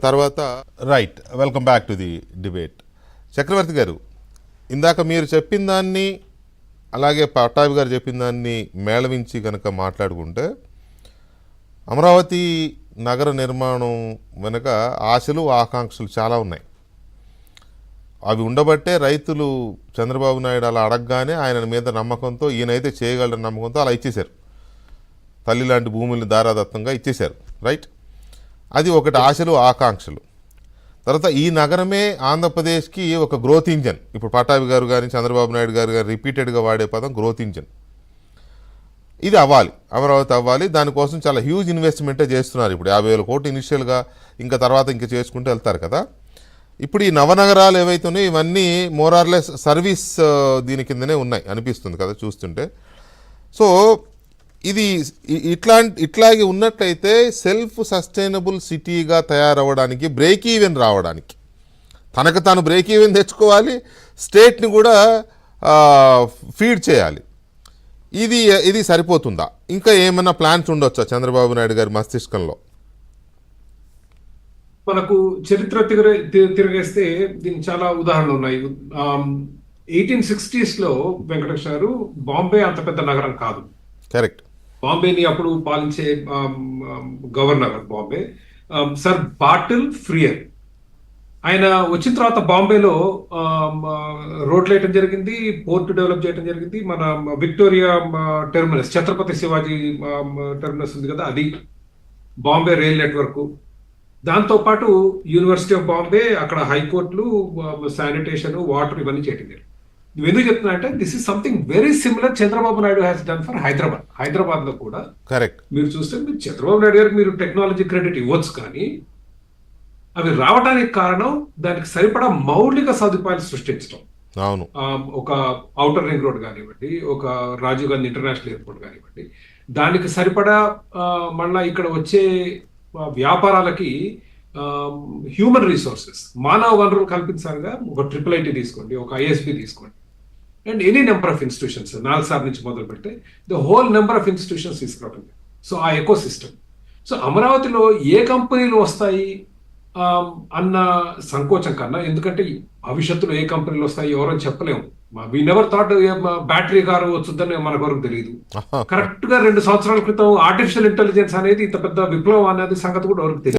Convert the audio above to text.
తర్వాత right, welcome back to the debate. Chakravarthi garu, ఇందాక మీరు చెప్పిన దాన్ని అలాగే పట్టాభి గారు చెప్పిన దాన్ని మేళవించి కనుక మాట్లాడుకుంటే అమరావతి నగర నిర్మాణం వెనుక ఆశలు ఆకాంక్షలు చాలా ఉన్నాయి. అవి ఉండబట్టే రైతులు చంద్రబాబు నాయుడు అలా అడగగానే ఆయన మీద నమ్మకంతో, ఈయనైతే చేయగలరని నమ్మకంతో అలా ఇచ్చేశారు. తల్లి లాంటి భూముల్ని దారాదత్తంగా ఇచ్చేశారు. రైట్, అది ఒకటి, ఆశలు ఆకాంక్షలు. తర్వాత ఈ నగరమే ఆంధ్రప్రదేశ్కి ఒక గ్రోత్ ఇంజన్. ఇప్పుడు పట్టాభి గారు కానీ చంద్రబాబు నాయుడు గారు కానీ రిపీటెడ్గా వాడే పదం గ్రోత్ ఇంజన్. ఇది అవ్వాలి, అమరావతి అవ్వాలి. దానికోసం చాలా హ్యూజ్ ఇన్వెస్ట్మెంటే చేస్తున్నారు. ఇప్పుడు 50,000 కోట్లు ఇనిషియల్గా, ఇంకా తర్వాత ఇంకా చేసుకుంటూ వెళ్తారు కదా. ఇప్పుడు ఈ నవనగరాలు ఏవైతున్నాయో ఇవన్నీ మోరార్లెస్ సర్వీస్ దీని కిందనే ఉన్నాయి అనిపిస్తుంది కదా చూస్తుంటే. సో ఇది ఇట్లాగే ఉన్నట్లయితే సెల్ఫ్ సస్టైనబుల్ సిటీగా తయారవ్వడానికి, బ్రేక్ ఈవెన్ రావడానికి, తనకు తాను బ్రేక్ ఈవెన్ తెచ్చుకోవాలి, స్టేట్ని కూడా ఫీడ్ చేయాలి. ఇది సరిపోతుందా? ఇంకా ఏమైనా ప్లాన్స్ ఉండొచ్చా చంద్రబాబు నాయుడు గారి మస్తిష్కంలో? మనకు చరిత్ర తిరిగేస్తే దీనికి చాలా ఉదాహరణలు ఉన్నాయి. 1860s లో వెంకటేష్ గారు, బాంబే అంత పెద్ద నగరం కాదు. కరెక్ట్. బాంబేని అప్పుడు పాలించే గవర్నర్ బాంబే సర్ బార్టిల్ ఫ్రియర్. ఆయన వచ్చిన తర్వాత బాంబేలో రోడ్లు వేయటం జరిగింది, పోర్ట్ డెవలప్ చేయడం జరిగింది. మన Victoria Terminus, Chhatrapati Shivaji Terminus ఉంది కదా, అది బాంబే రైల్ నెట్వర్క్. దాంతోపాటు యూనివర్సిటీ ఆఫ్ బాంబే, అక్కడ హైకోర్టులు, శానిటేషన్, వాటర్, ఇవన్నీ చేయటం జరిగింది. నువ్వు ఎందుకు చెప్తున్నా అంటే this is something very similar Chandrababu Naidu has done for Hyderabad. Hyderabad లో కూడా కరెక్ట్ మీరు చూస్తే, మీరు చంద్రబాబు నాయుడు గారికి మీరు టెక్నాలజీ క్రెడిట్ ఇవ్వచ్చు, కానీ అవి రావడానికి కారణం దానికి సరిపడా మౌలిక సదుపాయాలు సృష్టించడం. అవును, ఒక ఔటర్ రింగ్ రోడ్ కానివ్వండి, ఒక రాజీవ్ గాంధీ ఇంటర్నేషనల్ ఎయిర్పోర్ట్ కానివ్వండి, దానికి సరిపడా మళ్ళా ఇక్కడ వచ్చే వ్యాపారాలకి హ్యూమన్ రిసోర్సెస్, మానవ వనరులు కల్పించాలిగా. ఒక IIIT తీసుకోండి, ఒక ISB తీసుకోండి, and any number of institutions, 4 sir నుంచి మొదలు పెడితే the whole number of institutions తీసుకురావడం. సో ఆ ఎకో సిస్టమ్. సో అమరావతిలో ఏ కంపెనీలు వస్తాయి అన్న సంకోచం కన్నా, ఎందుకంటే భవిష్యత్తులో ఏ కంపెనీలు వస్తాయి ఎవరని చెప్పలేము. We never thought battery car వచ్చుద్దని మనకు వరకు తెలియదు. కరెక్ట్ గా 2 సంవత్సరాల క్రితం ఆర్టిఫిషియల్ ఇంటెలిజెన్స్ అనేది ఇంత పెద్ద విప్లవం అనేది సంగతి కూడా ఎవరికి తెలియదు.